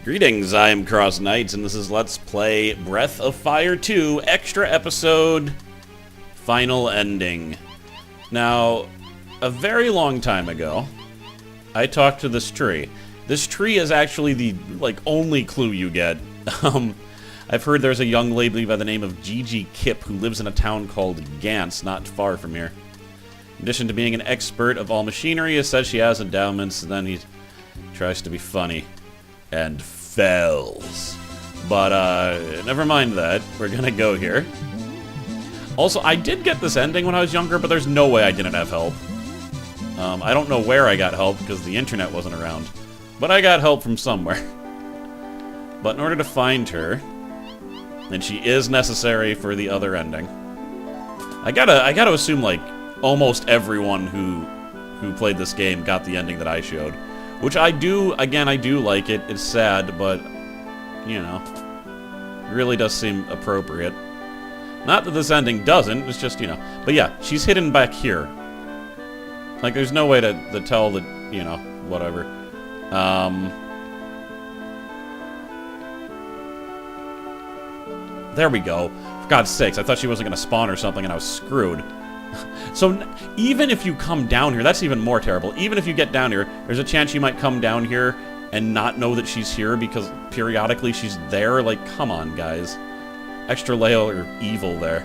Greetings, I am Cross Knights, and this is Let's Play Breath of Fire 2 Extra Episode Final Ending. Now, a very long time ago, I talked to this tree. This tree is actually the, only clue you get. I've heard there's a young lady by the name of Gigi Kip who lives in a town called Gantz, not far from here. In addition to being an expert of all machinery, it says she has endowments, and then he tries to be funny. And fails. But, never mind that. We're gonna go here. Also, I did get this ending when I was younger, but there's no way I didn't have help. I don't know where I got help, because the internet wasn't around. But I got help from somewhere. But in order to find her, and she is necessary for the other ending, I gotta assume, almost everyone who played this game got the ending that I showed. Which I do, again, I do like it. It's sad, but, you know, it really does seem appropriate. Not that this ending doesn't, it's just, you know. But yeah, she's hidden back here. There's no way to tell that, you know, whatever. There we go. For God's sakes, I thought she wasn't going to spawn or something and I was screwed. So, even if you come down here, that's even more terrible. Even if you get down here, there's a chance you might come down here and not know that she's here because periodically she's there. Come on, guys. Extra layer of evil there.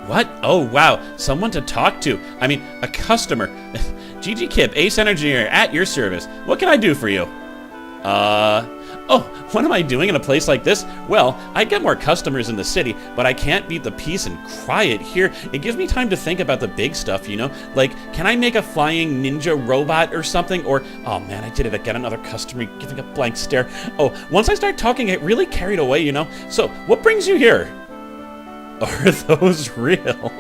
What? Oh, wow. Someone to talk to. I mean, a customer. Gigi Kip, Ace Engineer, at your service. What can I do for you? Oh, what am I doing in a place like this? Well, I get more customers in the city, but I can't beat the peace and quiet here. It gives me time to think about the big stuff, you know? Can I make a flying ninja robot or something? Or, oh man, I did it again, another customer giving a blank stare. Oh, once I start talking, it really carried away, you know? So, what brings you here? Are those real?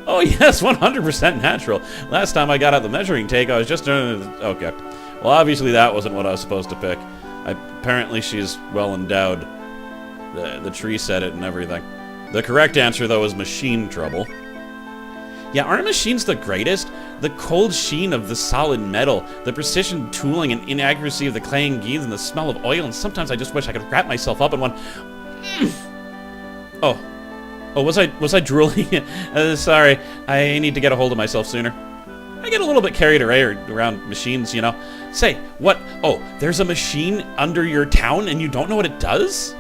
Oh yes, 100% natural. Last time I got out the measuring tape, I was just doing it. Okay. Well, obviously that wasn't what I was supposed to pick. Apparently she's well endowed. The tree said it and everything. The correct answer, though, is machine trouble. Yeah, aren't machines the greatest? The cold sheen of the solid metal, the precision tooling and inaccuracy of the claying gears, and the smell of oil, and sometimes I just wish I could wrap myself up in one. Oh, was I drooling? Sorry, I need to get a hold of myself sooner. I get a little bit carried away around machines, you know. Say, what? Oh, there's a machine under your town and you don't know what it does?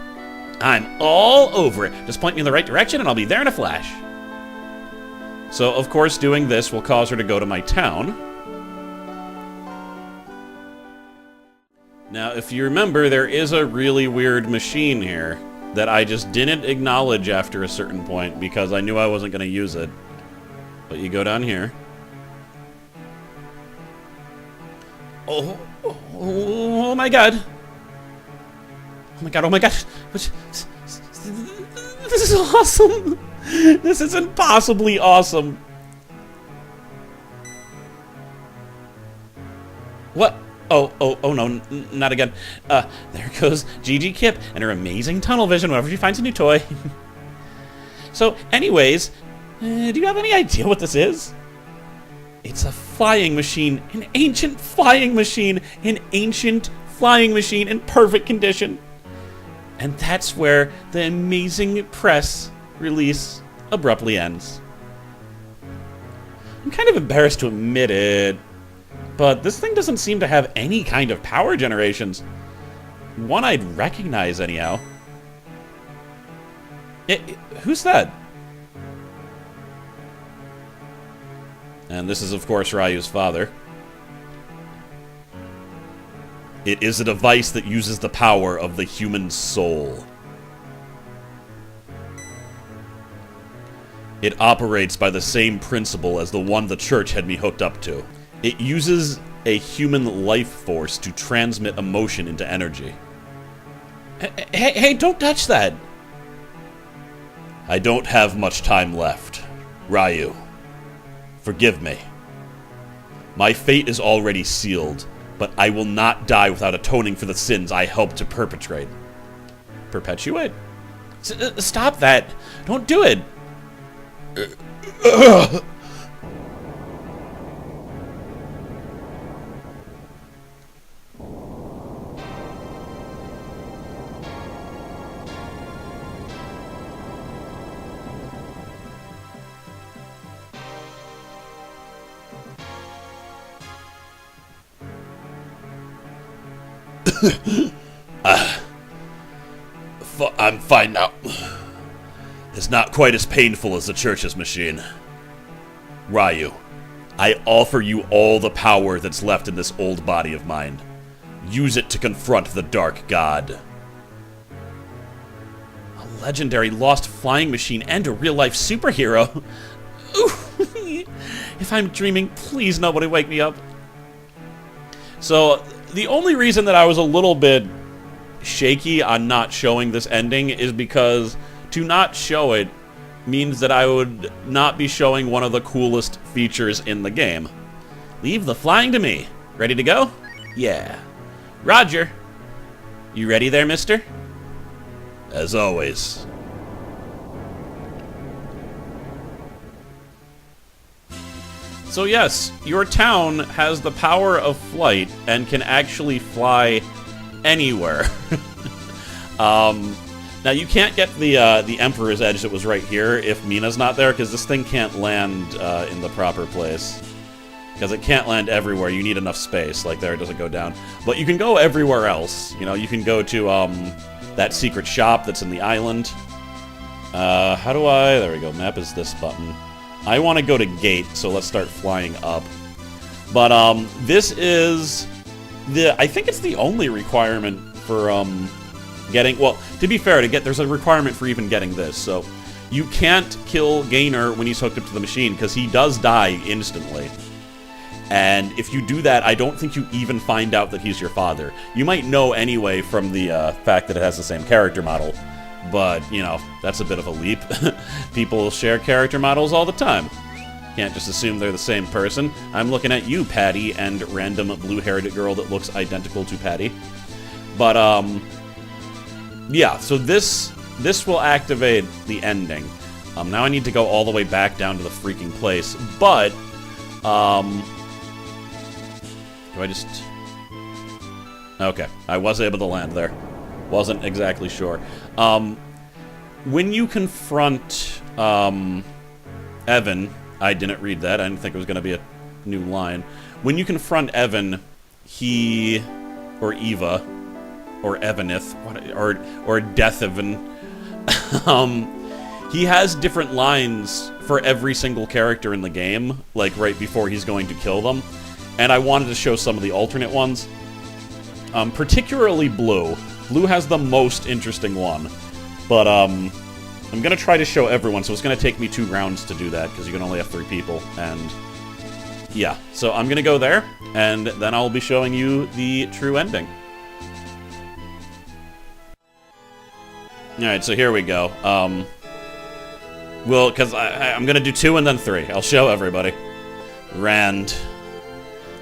I'm all over it. Just point me in the right direction and I'll be there in a flash. So, of course, doing this will cause her to go to my town. Now, if you remember, there is a really weird machine here that I just didn't acknowledge after a certain point because I knew I wasn't going to use it. But you go down here. Oh my god. Oh my god, oh my god. This is awesome. This is impossibly awesome. What? Oh no, not again. There goes Gigi Kip and her amazing tunnel vision whenever she finds a new toy. So, anyways, do you have any idea what this is? It's a flying machine, an ancient flying machine, an ancient flying machine in perfect condition. And that's where the amazing press release abruptly ends. I'm kind of embarrassed to admit it, but this thing doesn't seem to have any kind of power generations. One I'd recognize anyhow. Who's that? And this is, of course, Ryu's father. It is a device that uses the power of the human soul. It operates by the same principle as the one the church had me hooked up to. It uses a human life force to transmit emotion into energy. Hey, don't touch that! I don't have much time left. Ryu. Forgive me. My fate is already sealed, but I will not die without atoning for the sins I helped to perpetrate. Perpetuate? Stop that! Don't do it! I'm fine now. It's not quite as painful as the church's machine. Ryu, I offer you all the power that's left in this old body of mine. Use it to confront the Dark God. A legendary lost flying machine and a real-life superhero? Ooh. If I'm dreaming, please nobody wake me up. So, the only reason that I was a little bit shaky on not showing this ending is because to not show it means that I would not be showing one of the coolest features in the game. Leave the flying to me. Ready to go? Yeah. Roger. You ready there, mister? As always. So yes, your town has the power of flight and can actually fly anywhere. Now you can't get the Emperor's Edge that was right here if Mina's not there, because this thing can't land in the proper place. Because it can't land everywhere. You need enough space. Like there, it doesn't go down. But you can go everywhere else. You know, you can go to that secret shop that's in the island. How do I... There we go. Map is this button. I want to go to gate, so let's start flying up. But this is I think it's the only requirement for getting. Well, to be fair, there's a requirement for even getting this. So you can't kill Gainer when he's hooked up to the machine because he does die instantly. And if you do that, I don't think you even find out that he's your father. You might know anyway from the fact that it has the same character model. But, you know, that's a bit of a leap. People share character models all the time. Can't just assume they're the same person. I'm looking at you, Patty, and random blue-haired girl that looks identical to Patty. But, yeah, so this will activate the ending. Now I need to go all the way back down to the freaking place. But, do I just... Okay, I was able to land there. Wasn't exactly sure. When you confront Evan, I didn't read that. I didn't think it was going to be a new line. When you confront Evan, he or Eva or Evanith or Death Evan, he has different lines for every single character in the game, like right before he's going to kill them. And I wanted to show some of the alternate ones, particularly Blue. Blue has the most interesting one, but I'm going to try to show everyone, so it's going to take me 2 rounds to do that, because you can only have 3 people, and yeah. So I'm going to go there, and then I'll be showing you the true ending. Alright, so here we go. Well, because I'm going to do 2 and then 3. I'll show everybody. Rand.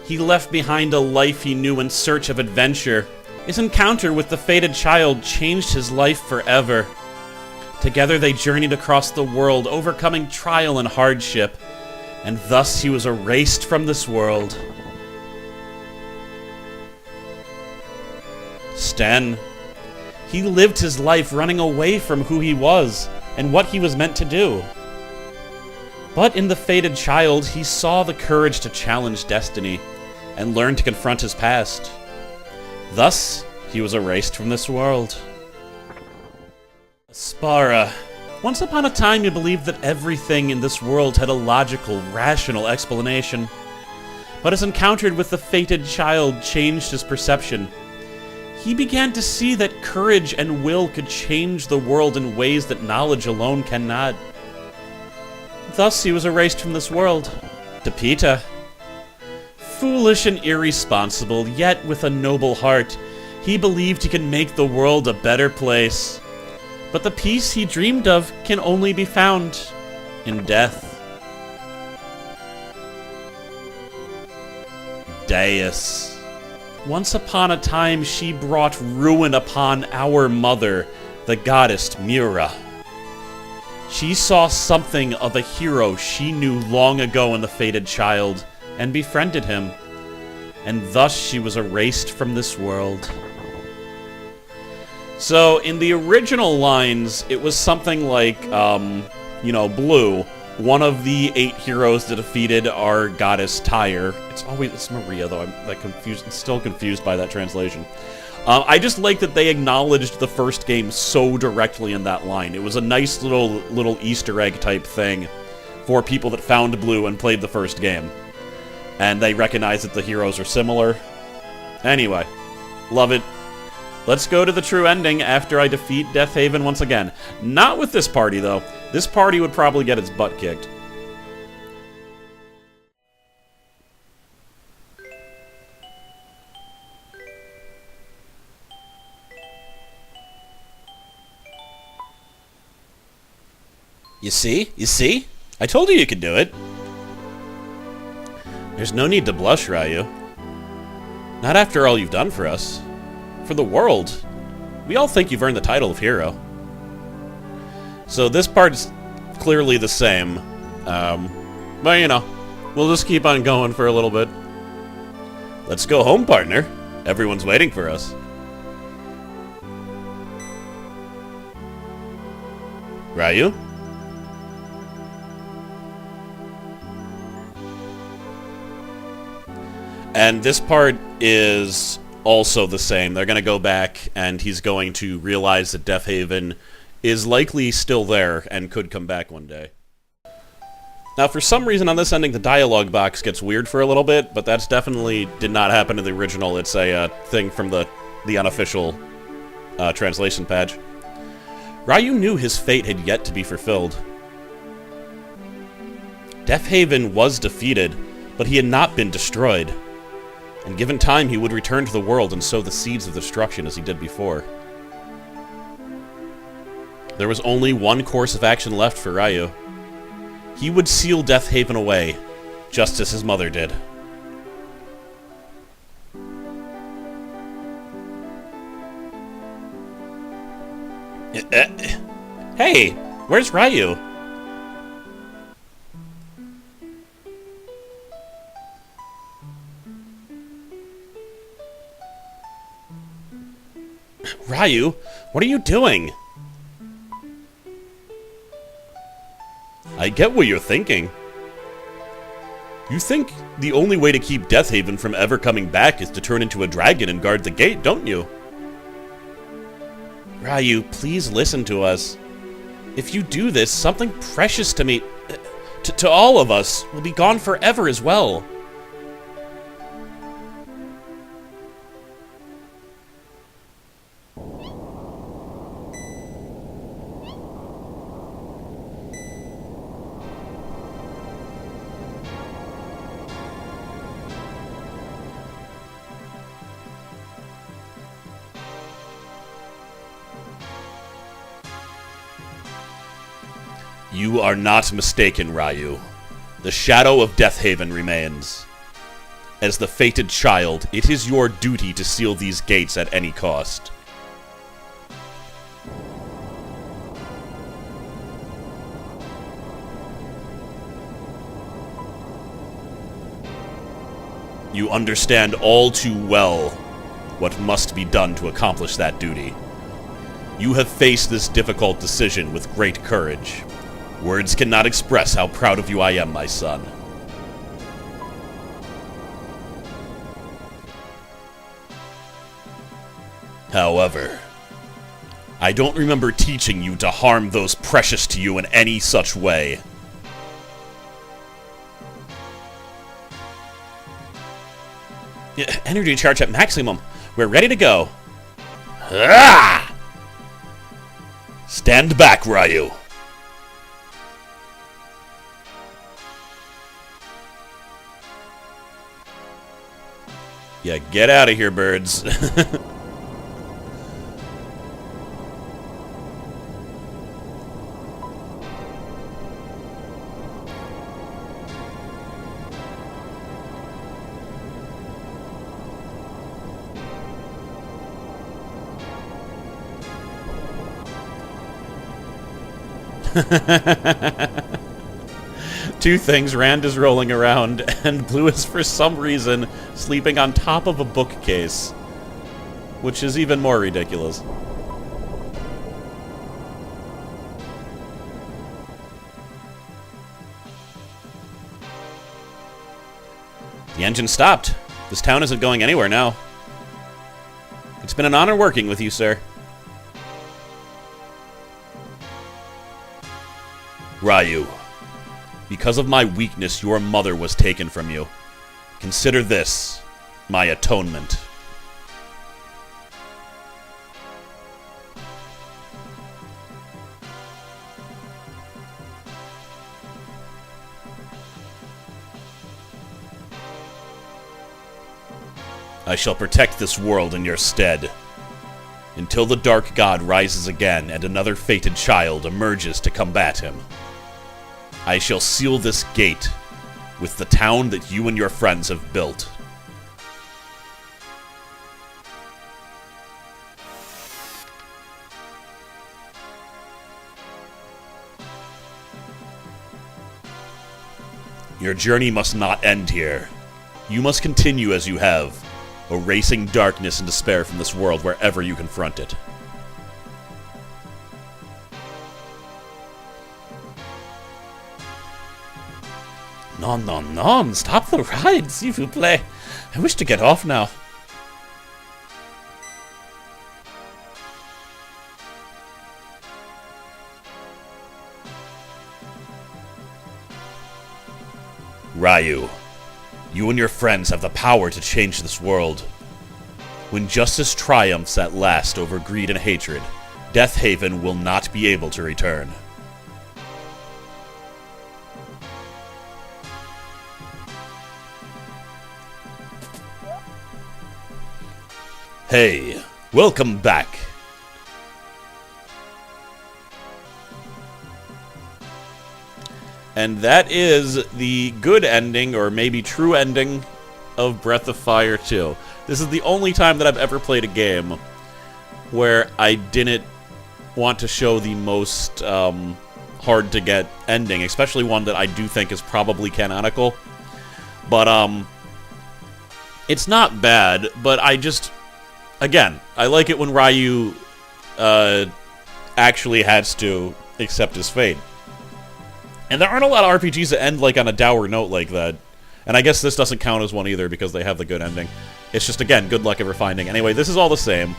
He left behind a life he knew in search of adventure. His encounter with the fated child changed his life forever. Together they journeyed across the world, overcoming trial and hardship, and thus he was erased from this world. Sten. He lived his life running away from who he was and what he was meant to do. But in the fated child, he saw the courage to challenge destiny and learn to confront his past. Thus, he was erased from this world. Aspara. Once upon a time, you believed that everything in this world had a logical, rational explanation. But his encounter with the fated child changed his perception. He began to see that courage and will could change the world in ways that knowledge alone cannot. Thus, he was erased from this world. Depita. Foolish and irresponsible, yet with a noble heart, he believed he could make the world a better place. But the peace he dreamed of can only be found in death. Deus. Once upon a time, she brought ruin upon our mother, the goddess Mira. She saw something of a hero she knew long ago in the fated child, and befriended him, and thus she was erased from this world. So, in the original lines, it was something like, you know, Blue one of the 8 heroes that defeated our goddess Tyre. It's Maria, though. I'm still confused by that translation. I just like that they acknowledged the first game so directly in that line. It was a nice little Easter egg type thing for people that found Blue and played the first game. And they recognize that the heroes are similar. Anyway, love it. Let's go to the true ending after I defeat Deathhaven once again. Not with this party, though. This party would probably get its butt kicked. You see? You see? I told you could do it. There's no need to blush, Ryu. Not after all you've done for us. For the world. We all think you've earned the title of hero. So this part's clearly the same. But you know, we'll just keep on going for a little bit. Let's go home, partner. Everyone's waiting for us. Ryu? And this part is also the same. They're going to go back, and he's going to realize that Deathhaven is likely still there and could come back one day. Now, for some reason on this ending, the dialogue box gets weird for a little bit, but that's definitely did not happen in the original. It's a thing from the unofficial translation page. Ryu knew his fate had yet to be fulfilled. Deathhaven was defeated, but he had not been destroyed. And given time, he would return to the world and sow the seeds of destruction as he did before. There was only one course of action left for Ryu. He would seal Deathhaven away, just as his mother did. Hey, where's Ryu? Ryu, what are you doing? I get what you're thinking. You think the only way to keep Deathhaven from ever coming back is to turn into a dragon and guard the gate, don't you? Ryu, please listen to us. If you do this, something precious to me, to all of us, will be gone forever as well. You are not mistaken, Ryu. The shadow of Deathhaven remains. As the fated child, it is your duty to seal these gates at any cost. You understand all too well what must be done to accomplish that duty. You have faced this difficult decision with great courage. Words cannot express how proud of you I am, my son. However, I don't remember teaching you to harm those precious to you in any such way. Energy charge at maximum. We're ready to go. Ah! Stand back, Ryu. Yeah, get out of here, birds. Two things, Rand is rolling around, and Blue is for some reason sleeping on top of a bookcase, which is even more ridiculous. The engine stopped. This town isn't going anywhere now. It's been an honor working with you, sir. Ryu, because of my weakness, your mother was taken from you. Consider this my atonement. I shall protect this world in your stead, until the Dark God rises again and another fated child emerges to combat him. I shall seal this gate with the town that you and your friends have built. Your journey must not end here. You must continue as you have, erasing darkness and despair from this world wherever you confront it. Non, non, non! Stop the ride, s'il vous plaît! I wish to get off now. Ryu, you and your friends have the power to change this world. When justice triumphs at last over greed and hatred, Deathhaven will not be able to return. Hey, welcome back. And that is the good ending, or maybe true ending, of Breath of Fire 2. This is the only time that I've ever played a game where I didn't want to show the most hard-to-get ending, especially one that I do think is probably canonical. But, it's not bad, but I just... Again, I like it when Ryu actually has to accept his fate. And there aren't a lot of RPGs that end like on a dour note like that. And I guess this doesn't count as one either because they have the good ending. It's just, again, good luck ever finding. Anyway, this is all the same.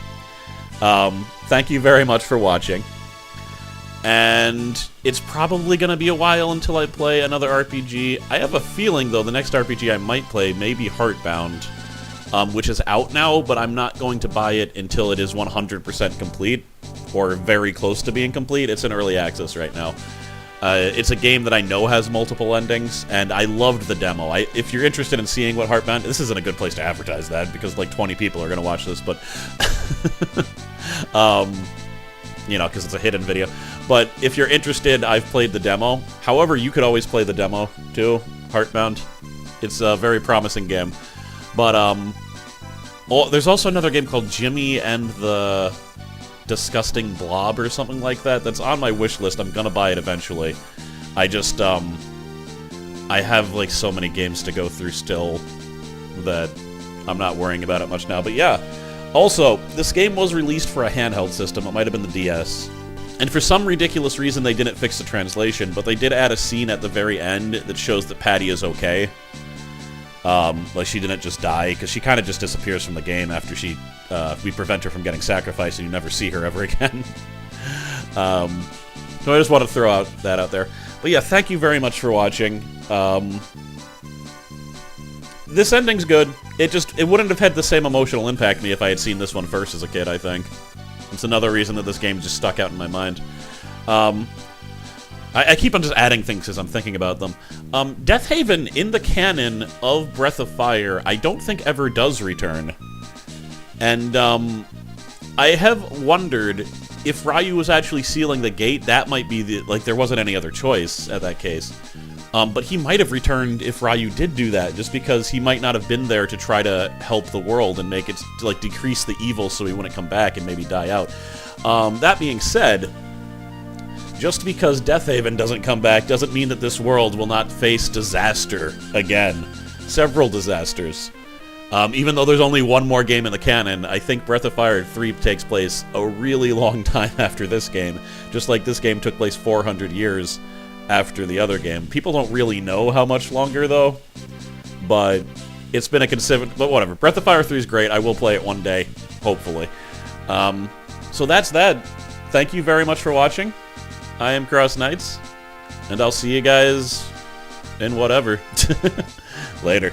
Thank you very much for watching. And it's probably going to be a while until I play another RPG. I have a feeling, though, the next RPG I might play may be Heartbound, which is out now, but I'm not going to buy it until it is 100% complete, or very close to being complete. It's in early access right now. It's a game that I know has multiple endings, and I loved the demo. If you're interested in seeing what Heartbound... This isn't a good place to advertise that, because like 20 people are going to watch this, but... you know, because it's a hidden video. But if you're interested, I've played the demo. However, you could always play the demo, too, Heartbound. It's a very promising game. But, there's also another game called Jimmy and the Disgusting Blob or something like that. That's on my wish list. I'm gonna buy it eventually. I just, I have, like, so many games to go through still that I'm not worrying about it much now. But yeah. Also, this game was released for a handheld system. It might have been the DS. And for some ridiculous reason, they didn't fix the translation, but they did add a scene at the very end that shows that Patty is okay. Like, she didn't just die, because she kind of just disappears from the game after we prevent her from getting sacrificed, and you never see her ever again. So I just want to throw that out there. But yeah, thank you very much for watching. This ending's good. It wouldn't have had the same emotional impact me if I had seen this one first as a kid, I think. It's another reason that this game just stuck out in my mind. I keep on just adding things as I'm thinking about them. Deathhaven, in the canon of Breath of Fire, I don't think ever does return. And, I have wondered if Ryu was actually sealing the gate, that might be there wasn't any other choice at that case. But he might have returned if Ryu did do that, just because he might not have been there to try to help the world and make it, like, decrease the evil so he wouldn't come back and maybe die out. That being said, just because Deathhaven doesn't come back doesn't mean that this world will not face disaster again. Several disasters. Even though there's only one more game in the canon, I think Breath of Fire 3 takes place a really long time after this game, just like this game took place 400 years after the other game. People don't really know how much longer, though, but It's been a considerable... But whatever. Breath of Fire 3 is great. I will play it one day, hopefully. So that's that. Thank you very much for watching. I am Cross Knights, and I'll see you guys in whatever. Later.